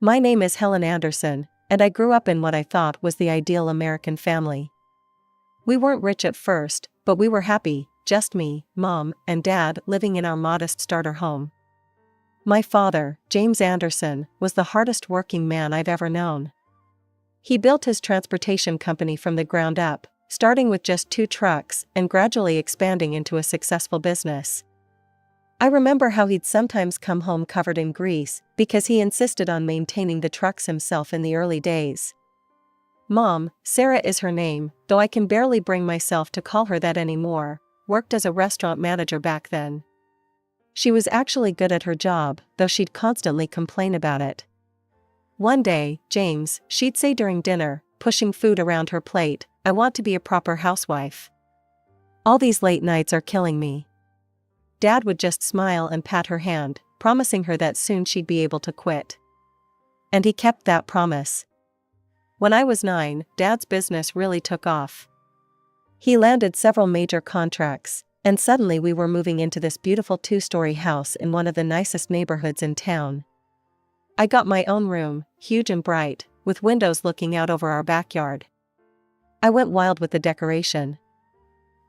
My name is Helen Anderson, and I grew up in what I thought was the ideal American family. We weren't rich at first, but we were happy, just me, Mom, and Dad living in our modest starter home. My father, James Anderson, was the hardest working man I've ever known. He built his transportation company from the ground up, starting with just 2 trucks and gradually expanding into a successful business. I remember how he'd sometimes come home covered in grease because he insisted on maintaining the trucks himself in the early days. Mom, Sarah is her name, though I can barely bring myself to call her that anymore, worked as a restaurant manager back then. She was actually good at her job, though she'd constantly complain about it. One day, James, she'd say during dinner, pushing food around her plate, "I want to be a proper housewife. All these late nights are killing me." Dad would just smile and pat her hand, promising her that soon she'd be able to quit. And he kept that promise. When I was 9, Dad's business really took off. He landed several major contracts, and suddenly we were moving into this beautiful 2-story house in one of the nicest neighborhoods in town. I got my own room, huge and bright, with windows looking out over our backyard. I went wild with the decoration.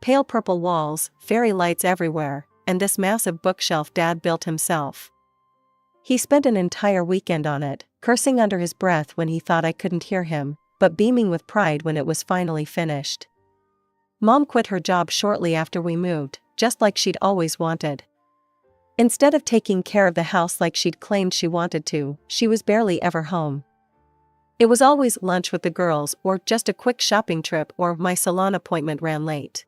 Pale purple walls, fairy lights everywhere, and this massive bookshelf Dad built himself. He spent an entire weekend on it, cursing under his breath when he thought I couldn't hear him, but beaming with pride when it was finally finished. Mom quit her job shortly after we moved, just like she'd always wanted. Instead of taking care of the house like she'd claimed she wanted to, she was barely ever home. It was always lunch with the girls or just a quick shopping trip or my salon appointment ran late.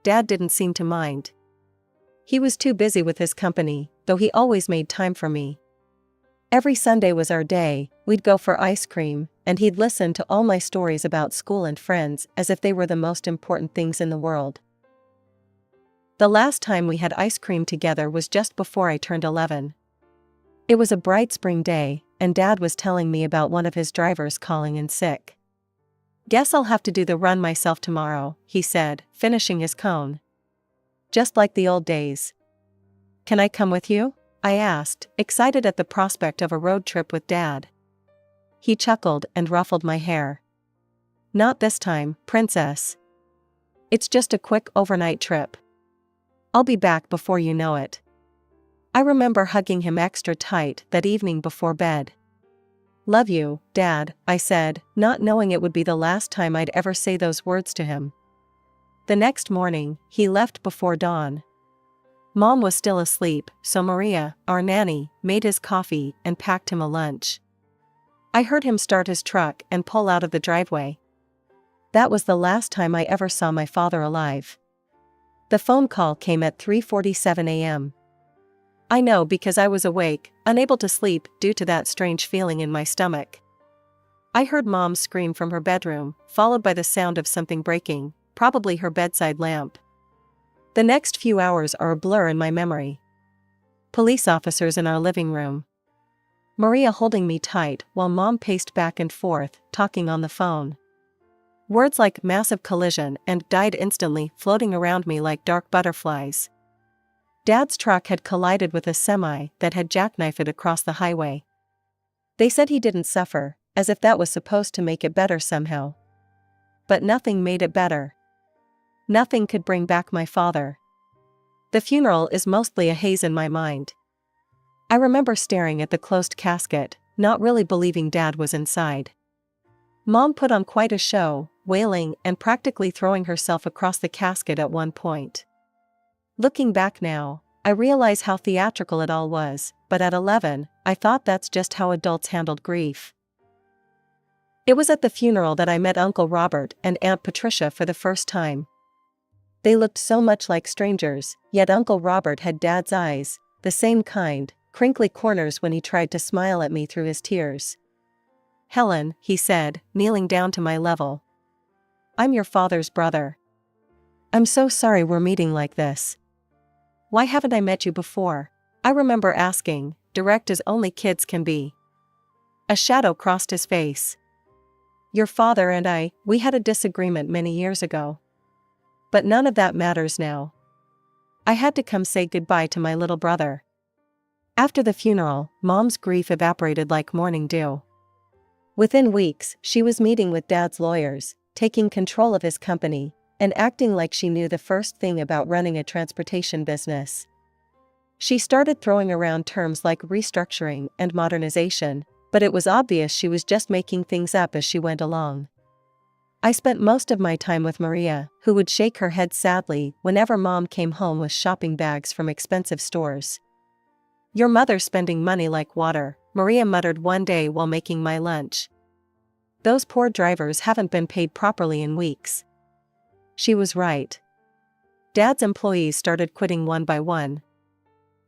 Dad didn't seem to mind. He was too busy with his company, though he always made time for me. Every Sunday was our day, we'd go for ice cream, and he'd listen to all my stories about school and friends as if they were the most important things in the world. The last time we had ice cream together was just before I turned 11. It was a bright spring day, and Dad was telling me about one of his drivers calling in sick. "Guess I'll have to do the run myself tomorrow," he said, finishing his cone. "Just like the old days." "Can I come with you?" I asked, excited at the prospect of a road trip with Dad. He chuckled and ruffled my hair. "Not this time, princess. It's just a quick overnight trip. I'll be back before you know it." I remember hugging him extra tight that evening before bed. "Love you, Dad," I said, not knowing it would be the last time I'd ever say those words to him. The next morning, he left before dawn. Mom was still asleep, so Maria, our nanny, made his coffee and packed him a lunch. I heard him start his truck and pull out of the driveway. That was the last time I ever saw my father alive. The phone call came at 3:47 a.m. I know because I was awake, unable to sleep due to that strange feeling in my stomach. I heard Mom scream from her bedroom, followed by the sound of something breaking, probably her bedside lamp. The next few hours are a blur in my memory. Police officers in our living room. Maria holding me tight while Mom paced back and forth, talking on the phone. Words like massive collision and died instantly floating around me like dark butterflies. Dad's truck had collided with a semi that had jackknifed it across the highway. They said he didn't suffer, as if that was supposed to make it better somehow. But nothing made it better. Nothing could bring back my father. The funeral is mostly a haze in my mind. I remember staring at the closed casket, not really believing Dad was inside. Mom put on quite a show, wailing and practically throwing herself across the casket at one point. Looking back now, I realize how theatrical it all was, but at 11, I thought that's just how adults handled grief. It was at the funeral that I met Uncle Robert and Aunt Patricia for the first time. They looked so much like strangers, yet Uncle Robert had Dad's eyes, the same kind, crinkly corners when he tried to smile at me through his tears. "Helen," he said, kneeling down to my level. "I'm your father's brother. I'm so sorry we're meeting like this. Why haven't I met you before?" I remember asking, direct as only kids can be. A shadow crossed his face. "Your father and we had a disagreement many years ago. But none of that matters now. I had to come say goodbye to my little brother." After the funeral, Mom's grief evaporated like morning dew. Within weeks, she was meeting with Dad's lawyers, taking control of his company, and acting like she knew the first thing about running a transportation business. She started throwing around terms like restructuring and modernization, but it was obvious she was just making things up as she went along. I spent most of my time with Maria, who would shake her head sadly whenever Mom came home with shopping bags from expensive stores. "Your mother's spending money like water," Maria muttered one day while making my lunch. "Those poor drivers haven't been paid properly in weeks." She was right. Dad's employees started quitting one by one.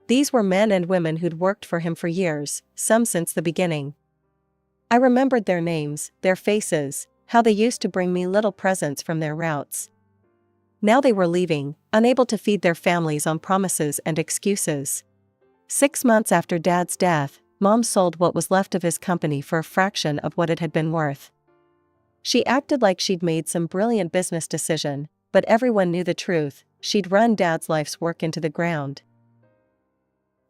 These were men and women who'd worked for him for years, some since the beginning. I remembered their names, their faces, how they used to bring me little presents from their routes. Now they were leaving, unable to feed their families on promises and excuses. 6 months after Dad's death, Mom sold what was left of his company for a fraction of what it had been worth. She acted like she'd made some brilliant business decision, but everyone knew the truth: she'd run Dad's life's work into the ground.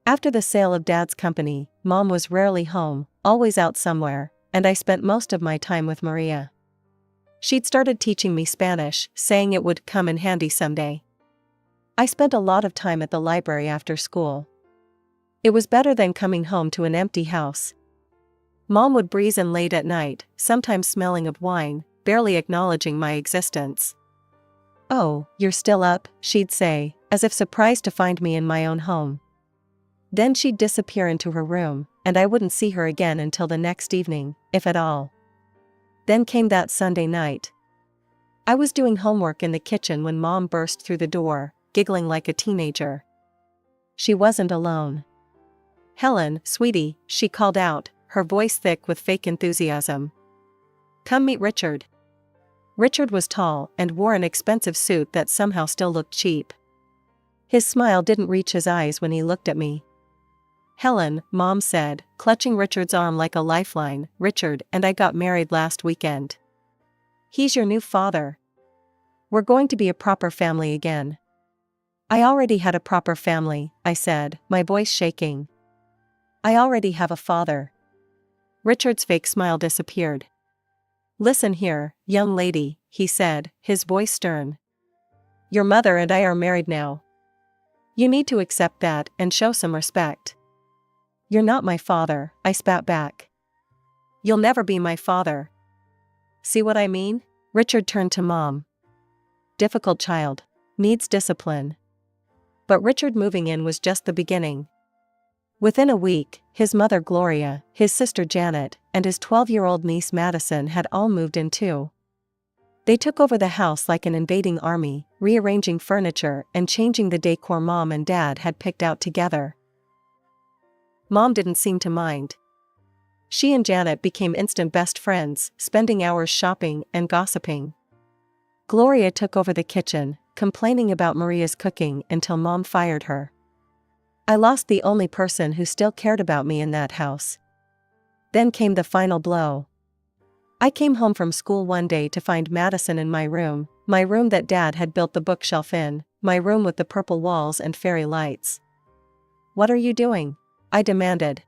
After the sale of Dad's company, Mom was rarely home, always out somewhere, and I spent most of my time with Maria. She'd started teaching me Spanish, saying it would come in handy someday. I spent a lot of time at the library after school. It was better than coming home to an empty house. Mom would breeze in late at night, sometimes smelling of wine, barely acknowledging my existence. "Oh, you're still up," she'd say, as if surprised to find me in my own home. Then she'd disappear into her room, and I wouldn't see her again until the next evening, if at all. Then came that Sunday night. I was doing homework in the kitchen when Mom burst through the door, giggling like a teenager. She wasn't alone. "Helen, sweetie," she called out, her voice thick with fake enthusiasm. "Come meet Richard." Richard was tall and wore an expensive suit that somehow still looked cheap. His smile didn't reach his eyes when he looked at me. "Helen," Mom said, clutching Richard's arm like a lifeline, "Richard and I got married last weekend. He's your new father. We're going to be a proper family again." "I already had a proper family," I said, my voice shaking. "I already have a father." Richard's fake smile disappeared. "Listen here, young lady," he said, his voice stern. "Your mother and I are married now. You need to accept that and show some respect." "You're not my father," I spat back. "You'll never be my father. See what I mean?" Richard turned to Mom. "Difficult child. Needs discipline." But Richard moving in was just the beginning. Within a week, his mother Gloria, his sister Janet, and his 12-year-old niece Madison had all moved in too. They took over the house like an invading army, rearranging furniture and changing the decor Mom and Dad had picked out together. Mom didn't seem to mind. She and Janet became instant best friends, spending hours shopping and gossiping. Gloria took over the kitchen, complaining about Maria's cooking until Mom fired her. I lost the only person who still cared about me in that house. Then came the final blow. I came home from school one day to find Madison in my room that Dad had built the bookshelf in, my room with the purple walls and fairy lights. "What are you doing?" I demanded.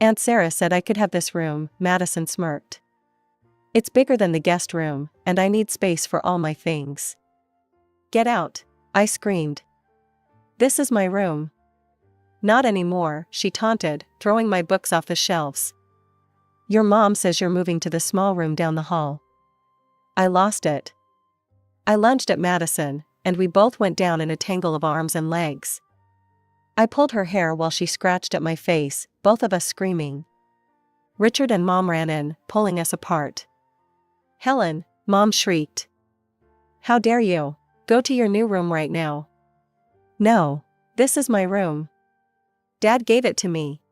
"Aunt Sarah said I could have this room," Madison smirked. "It's bigger than the guest room, and I need space for all my things." "Get out," I screamed. "This is my room." "Not anymore," she taunted, throwing my books off the shelves. "Your mom says you're moving to the small room down the hall." I lost it. I lunged at Madison, and we both went down in a tangle of arms and legs. I pulled her hair while she scratched at my face, both of us screaming. Richard and Mom ran in, pulling us apart. "Helen," Mom shrieked. "How dare you? Go to your new room right now." "No. This is my room. Dad gave it to me."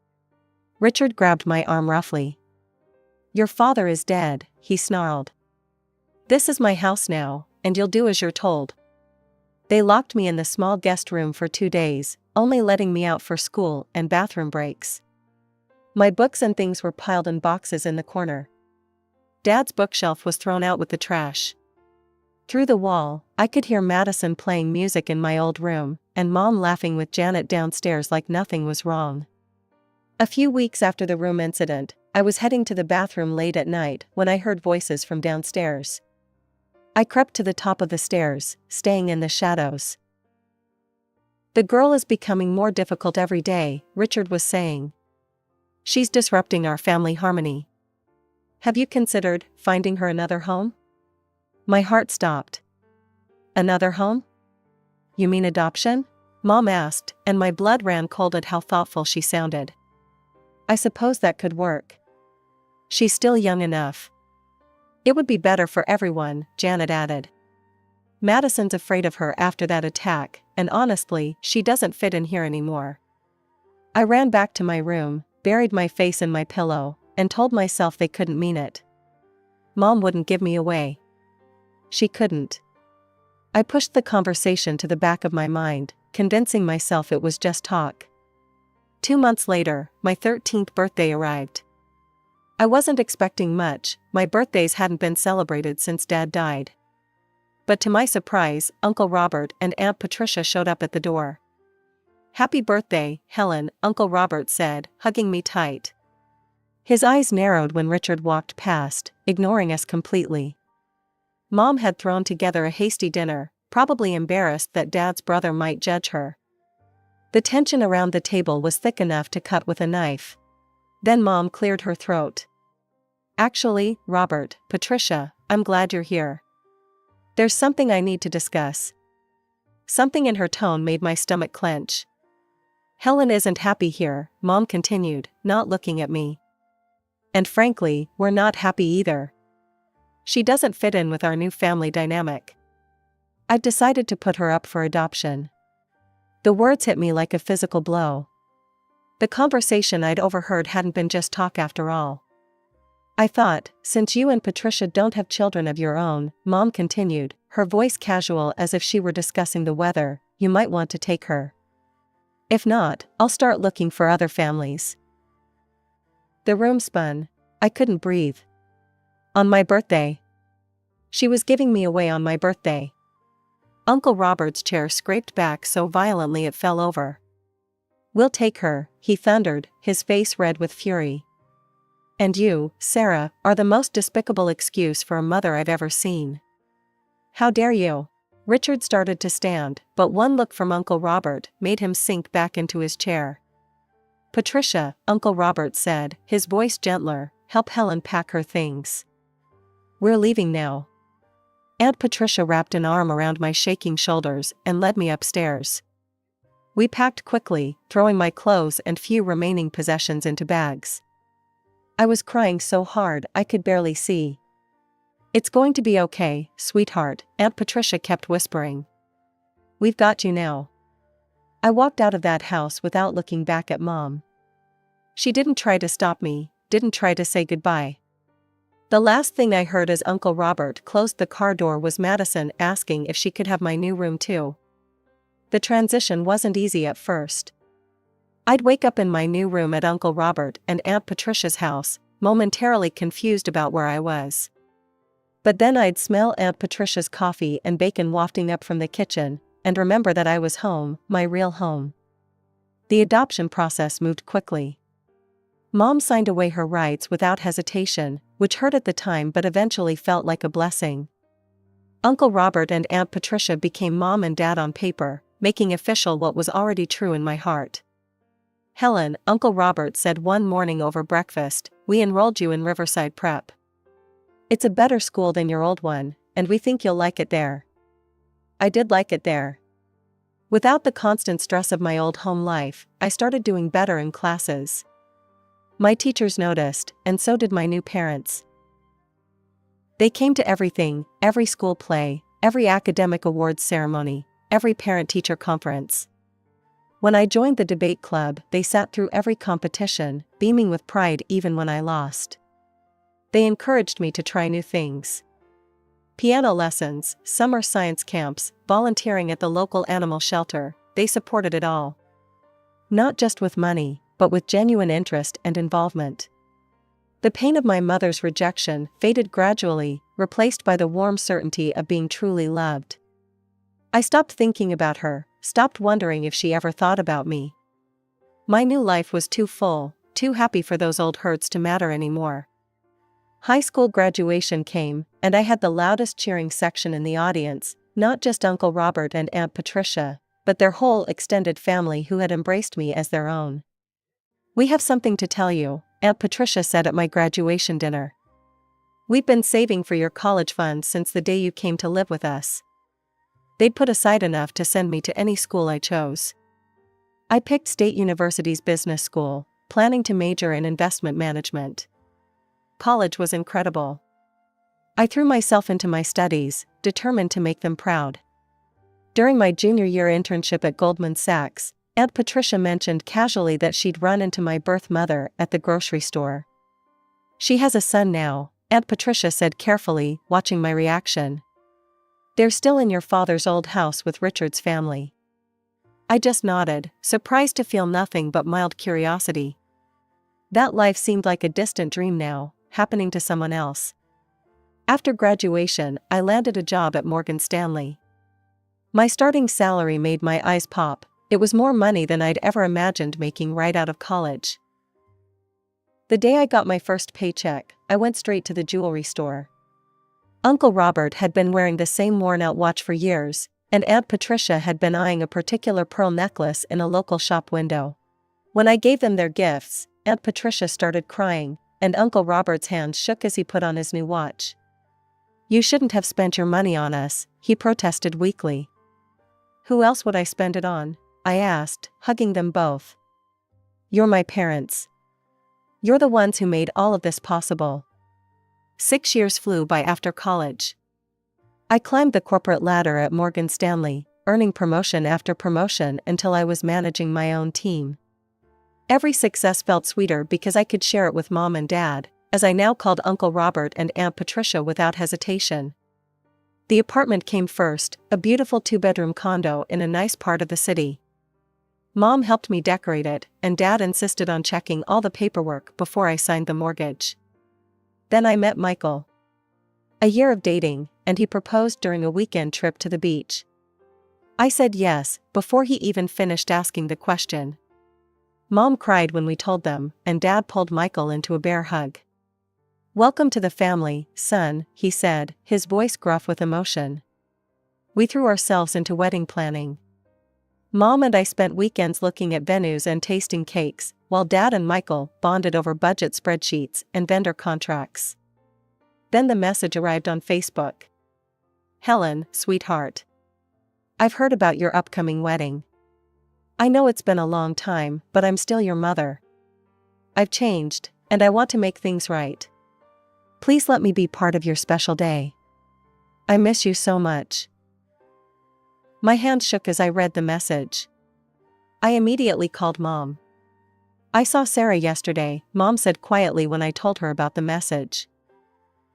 Richard grabbed my arm roughly. "Your father is dead," he snarled. "This is my house now, and you'll do as you're told." They locked me in the small guest room for 2 days, only letting me out for school and bathroom breaks. My books and things were piled in boxes in the corner. Dad's bookshelf was thrown out with the trash. Through the wall, I could hear Madison playing music in my old room, and Mom laughing with Janet downstairs like nothing was wrong. A few weeks after the room incident, I was heading to the bathroom late at night when I heard voices from downstairs. I crept to the top of the stairs, staying in the shadows. "The girl is becoming more difficult every day," Richard was saying. "She's disrupting our family harmony. Have you considered finding her another home?" My heart stopped. "Another home? You mean adoption?" Mom asked, and my blood ran cold at how thoughtful she sounded. "I suppose that could work. She's still young enough." "It would be better for everyone," Janet added. "Madison's afraid of her after that attack, and honestly, she doesn't fit in here anymore." I ran back to my room, buried my face in my pillow, and told myself they couldn't mean it. Mom wouldn't give me away. She couldn't. I pushed the conversation to the back of my mind, convincing myself it was just talk. 2 months later, my 13th birthday arrived. I wasn't expecting much. My birthdays hadn't been celebrated since Dad died. But to my surprise, Uncle Robert and Aunt Patricia showed up at the door. "Happy birthday, Helen," Uncle Robert said, hugging me tight. His eyes narrowed when Richard walked past, ignoring us completely. Mom had thrown together a hasty dinner, probably embarrassed that Dad's brother might judge her. The tension around the table was thick enough to cut with a knife. Then Mom cleared her throat. "Actually, Robert, Patricia, I'm glad you're here. There's something I need to discuss." Something in her tone made my stomach clench. "Helen isn't happy here," Mom continued, not looking at me. "And frankly, we're not happy either. She doesn't fit in with our new family dynamic. I've decided to put her up for adoption." The words hit me like a physical blow. The conversation I'd overheard hadn't been just talk after all. "I thought, since you and Patricia don't have children of your own," Mom continued, her voice casual as if she were discussing the weather, "you might want to take her. If not, I'll start looking for other families." The room spun. I couldn't breathe. On my birthday. She was giving me away on my birthday. Uncle Robert's chair scraped back so violently it fell over. "We'll take her," he thundered, his face red with fury. "And you, Sarah, are the most despicable excuse for a mother I've ever seen. How dare you?" Richard started to stand, but one look from Uncle Robert made him sink back into his chair. "Patricia," Uncle Robert said, his voice gentler, "help Helen pack her things. We're leaving now." Aunt Patricia wrapped an arm around my shaking shoulders and led me upstairs. We packed quickly, throwing my clothes and few remaining possessions into bags. I was crying so hard I could barely see. "It's going to be okay, sweetheart," Aunt Patricia kept whispering. "We've got you now." I walked out of that house without looking back at Mom. She didn't try to stop me, didn't try to say goodbye. The last thing I heard as Uncle Robert closed the car door was Madison asking if she could have my new room too. The transition wasn't easy at first. I'd wake up in my new room at Uncle Robert and Aunt Patricia's house, momentarily confused about where I was. But then I'd smell Aunt Patricia's coffee and bacon wafting up from the kitchen, and remember that I was home, my real home. The adoption process moved quickly. Mom signed away her rights without hesitation, which hurt at the time but eventually felt like a blessing. Uncle Robert and Aunt Patricia became Mom and Dad on paper, making official what was already true in my heart. "Helen," Uncle Robert said one morning over breakfast, "we enrolled you in Riverside Prep. It's a better school than your old one, and we think you'll like it there." I did like it there. Without the constant stress of my old home life, I started doing better in classes. My teachers noticed, and so did my new parents. They came to everything, every school play, every academic awards ceremony, every parent-teacher conference. When I joined the debate club, they sat through every competition, beaming with pride even when I lost. They encouraged me to try new things. Piano lessons, summer science camps, volunteering at the local animal shelter, they supported it all. Not just with money, but with genuine interest and involvement. The pain of my mother's rejection faded gradually, replaced by the warm certainty of being truly loved. I stopped thinking about her, stopped wondering if she ever thought about me. My new life was too full, too happy for those old hurts to matter anymore. High school graduation came, and I had the loudest cheering section in the audience, not just Uncle Robert and Aunt Patricia, but their whole extended family who had embraced me as their own. "We have something to tell you," Aunt Patricia said at my graduation dinner. "We've been saving for your college fund since the day you came to live with us." They'd put aside enough to send me to any school I chose. I picked State University's business school, planning to major in investment management. College was incredible. I threw myself into my studies, determined to make them proud. During my junior year internship at Goldman Sachs, Aunt Patricia mentioned casually that she'd run into my birth mother at the grocery store. "She has a son now," Aunt Patricia said carefully, watching my reaction. "They're still in your father's old house with Richard's family." I just nodded, surprised to feel nothing but mild curiosity. That life seemed like a distant dream now, happening to someone else. After graduation, I landed a job at Morgan Stanley. My starting salary made my eyes pop. It was more money than I'd ever imagined making right out of college. The day I got my first paycheck, I went straight to the jewelry store. Uncle Robert had been wearing the same worn-out watch for years, and Aunt Patricia had been eyeing a particular pearl necklace in a local shop window. When I gave them their gifts, Aunt Patricia started crying, and Uncle Robert's hand shook as he put on his new watch. "You shouldn't have spent your money on us," he protested weakly. "Who else would I spend it on?" I asked, hugging them both. "You're my parents. You're the ones who made all of this possible." 6 years flew by after college. I climbed the corporate ladder at Morgan Stanley, earning promotion after promotion until I was managing my own team. Every success felt sweeter because I could share it with Mom and Dad, as I now called Uncle Robert and Aunt Patricia without hesitation. The apartment came first, a beautiful 2-bedroom condo in a nice part of the city. Mom helped me decorate it, and Dad insisted on checking all the paperwork before I signed the mortgage. Then I met Michael. A year of dating, and he proposed during a weekend trip to the beach. I said yes, before he even finished asking the question. Mom cried when we told them, and Dad pulled Michael into a bear hug. "Welcome to the family, son," he said, his voice gruff with emotion. We threw ourselves into wedding planning. Mom and I spent weekends looking at venues and tasting cakes, while Dad and Michael bonded over budget spreadsheets and vendor contracts. Then the message arrived on Facebook. "Helen, sweetheart. I've heard about your upcoming wedding. I know it's been a long time, but I'm still your mother. I've changed, and I want to make things right. Please let me be part of your special day. I miss you so much." My hand shook as I read the message. I immediately called Mom. "I saw Sarah yesterday," Mom said quietly when I told her about the message.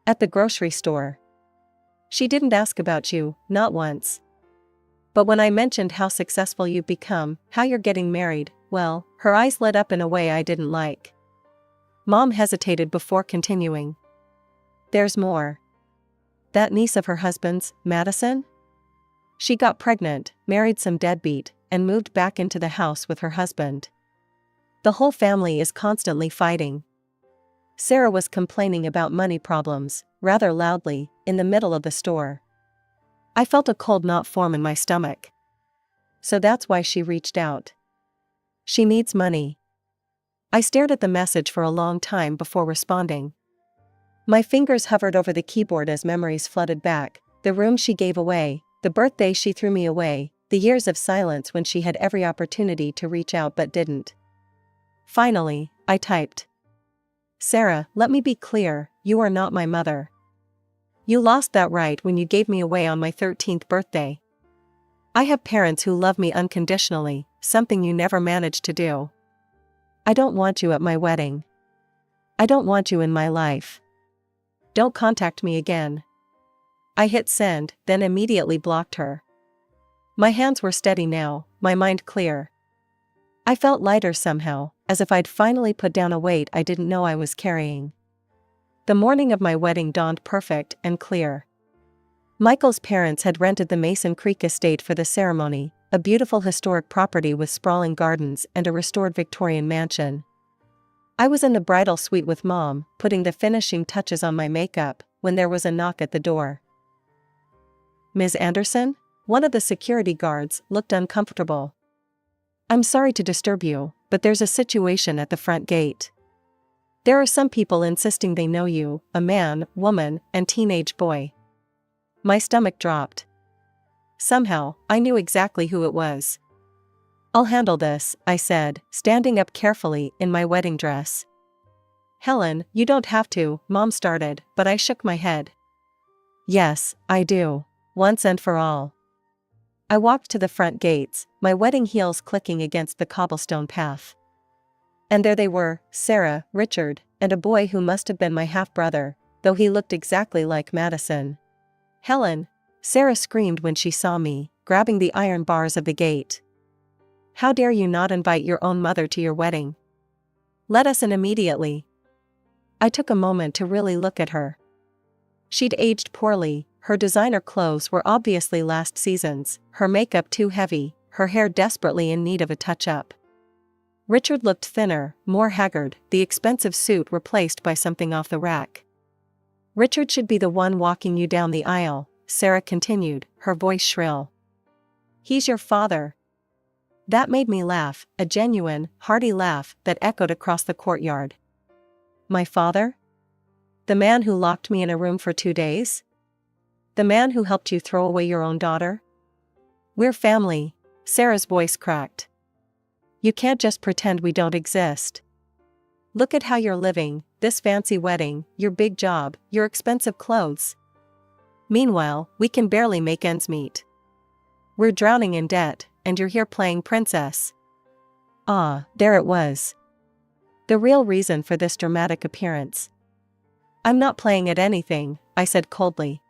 "At the grocery store. She didn't ask about you, not once. But when I mentioned how successful you've become, how you're getting married, well," her eyes lit up in a way I didn't like. Mom hesitated before continuing. "There's more. That niece of her husband's, Madison? She got pregnant, married some deadbeat, and moved back into the house with her husband. The whole family is constantly fighting." Sarah was complaining about money problems, rather loudly, in the middle of the store. I felt a cold knot form in my stomach. So that's why she reached out. She needs money. I stared at the message for a long time before responding. My fingers hovered over the keyboard as memories flooded back, the room she gave away, the birthday she threw me away, the years of silence when she had every opportunity to reach out but didn't. Finally, I typed. "Sarah, let me be clear, you are not my mother. You lost that right when you gave me away on my 13th birthday. I have parents who love me unconditionally, something you never managed to do. I don't want you at my wedding. I don't want you in my life. Don't contact me again." I hit send, then immediately blocked her. My hands were steady now, my mind clear. I felt lighter somehow, as if I'd finally put down a weight I didn't know I was carrying. The morning of my wedding dawned perfect and clear. Michael's parents had rented the Mason Creek estate for the ceremony, a beautiful historic property with sprawling gardens and a restored Victorian mansion. I was in the bridal suite with Mom, putting the finishing touches on my makeup, when there was a knock at the door. "Ms. Anderson?" One of the security guards looked uncomfortable. "I'm sorry to disturb you, but there's a situation at the front gate. There are some people insisting they know you, a man, woman, and teenage boy." My stomach dropped. Somehow, I knew exactly who it was. "I'll handle this," I said, standing up carefully in my wedding dress. "Helen, you don't have to," Mom started, but I shook my head. "Yes, I do. Once and for all." I walked to the front gates, my wedding heels clicking against the cobblestone path. And there they were, Sarah, Richard, and a boy who must have been my half-brother, though he looked exactly like Madison. "Helen!" Sarah screamed when she saw me, grabbing the iron bars of the gate. "How dare you not invite your own mother to your wedding? Let us in immediately." I took a moment to really look at her. She'd aged poorly, her designer clothes were obviously last season's, her makeup too heavy, her hair desperately in need of a touch-up. Richard looked thinner, more haggard, the expensive suit replaced by something off the rack. "Richard should be the one walking you down the aisle," Sarah continued, her voice shrill. "He's your father." That made me laugh, a genuine, hearty laugh that echoed across the courtyard. "My father? The man who locked me in a room for 2 days? The man who helped you throw away your own daughter? We're family," Sarah's voice cracked. "You can't just pretend we don't exist. Look at how you're living, this fancy wedding, your big job, your expensive clothes. Meanwhile, we can barely make ends meet. We're drowning in debt, and you're here playing princess." Ah, there it was. The real reason for this dramatic appearance. "I'm not playing at anything," I said coldly.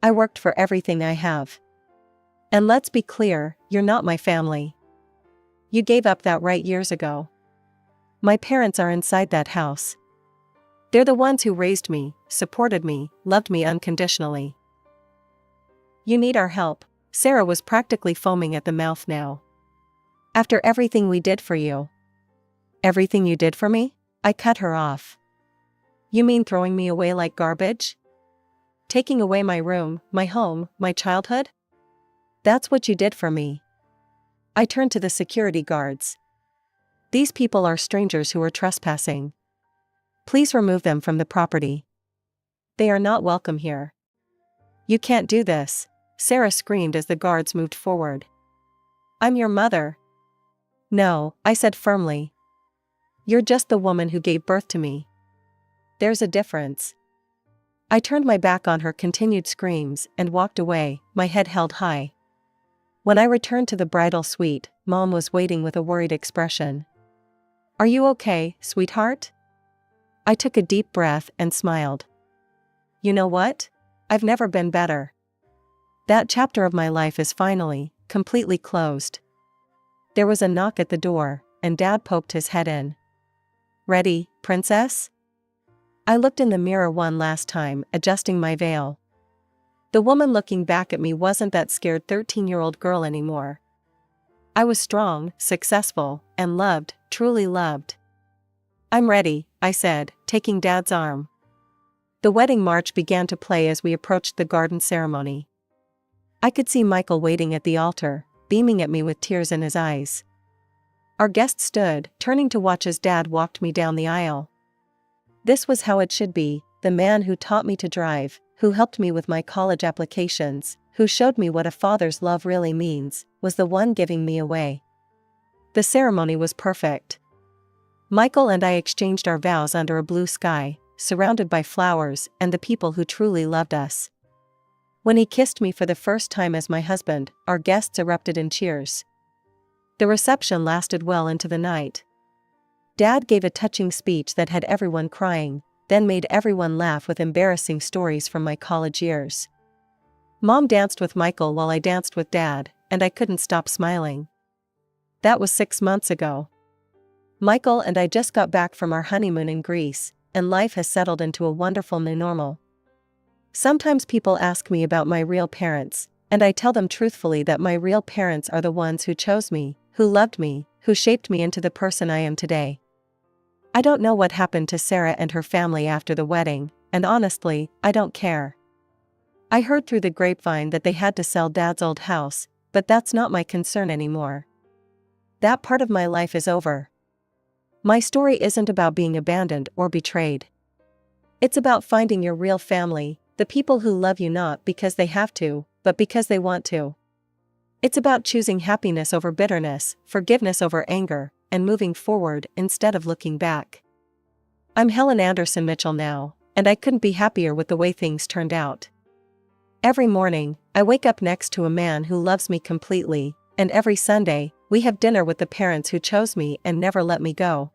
"I worked for everything I have. And let's be clear, you're not my family. You gave up that right years ago. My parents are inside that house. They're the ones who raised me, supported me, loved me unconditionally. You need our help." Sarah was practically foaming at the mouth now. "After everything we did for you." "Everything you did for me?" I cut her off. "You mean throwing me away like garbage? Taking away my room, my home, my childhood? That's what you did for me." I turned to the security guards. "These people are strangers who are trespassing. Please remove them from the property. They are not welcome here." "You can't do this," Sarah screamed as the guards moved forward. "I'm your mother." "No," I said firmly. "You're just the woman who gave birth to me. There's a difference." I turned my back on her continued screams and walked away, my head held high. When I returned to the bridal suite, Mom was waiting with a worried expression. "Are you okay, sweetheart?" I took a deep breath and smiled. You know what? I've never been better. That chapter of my life is finally, completely closed. There was a knock at the door, and Dad poked his head in. "Ready, princess?" I looked in the mirror one last time, adjusting my veil. The woman looking back at me wasn't that scared 13-year-old girl anymore. I was strong, successful, and loved, truly loved. "I'm ready," I said, taking Dad's arm. The wedding march began to play as we approached the garden ceremony. I could see Michael waiting at the altar, beaming at me with tears in his eyes. Our guest stood, turning to watch as Dad walked me down the aisle. This was how it should be, the man who taught me to drive, who helped me with my college applications, who showed me what a father's love really means, was the one giving me away. The ceremony was perfect. Michael and I exchanged our vows under a blue sky, surrounded by flowers and the people who truly loved us. When he kissed me for the first time as my husband, our guests erupted in cheers. The reception lasted well into the night. Dad gave a touching speech that had everyone crying, then made everyone laugh with embarrassing stories from my college years. Mom danced with Michael while I danced with Dad, and I couldn't stop smiling. That was 6 months ago. Michael and I just got back from our honeymoon in Greece, and life has settled into a wonderful new normal. Sometimes people ask me about my real parents, and I tell them truthfully that my real parents are the ones who chose me, who loved me, who shaped me into the person I am today. I don't know what happened to Sarah and her family after the wedding, and honestly, I don't care. I heard through the grapevine that they had to sell Dad's old house, but that's not my concern anymore. That part of my life is over. My story isn't about being abandoned or betrayed. It's about finding your real family, the people who love you not because they have to, but because they want to. It's about choosing happiness over bitterness, forgiveness over anger, and moving forward instead of looking back. I'm Helen Anderson Mitchell now, and I couldn't be happier with the way things turned out. Every morning, I wake up next to a man who loves me completely, and every Sunday, we have dinner with the parents who chose me and never let me go.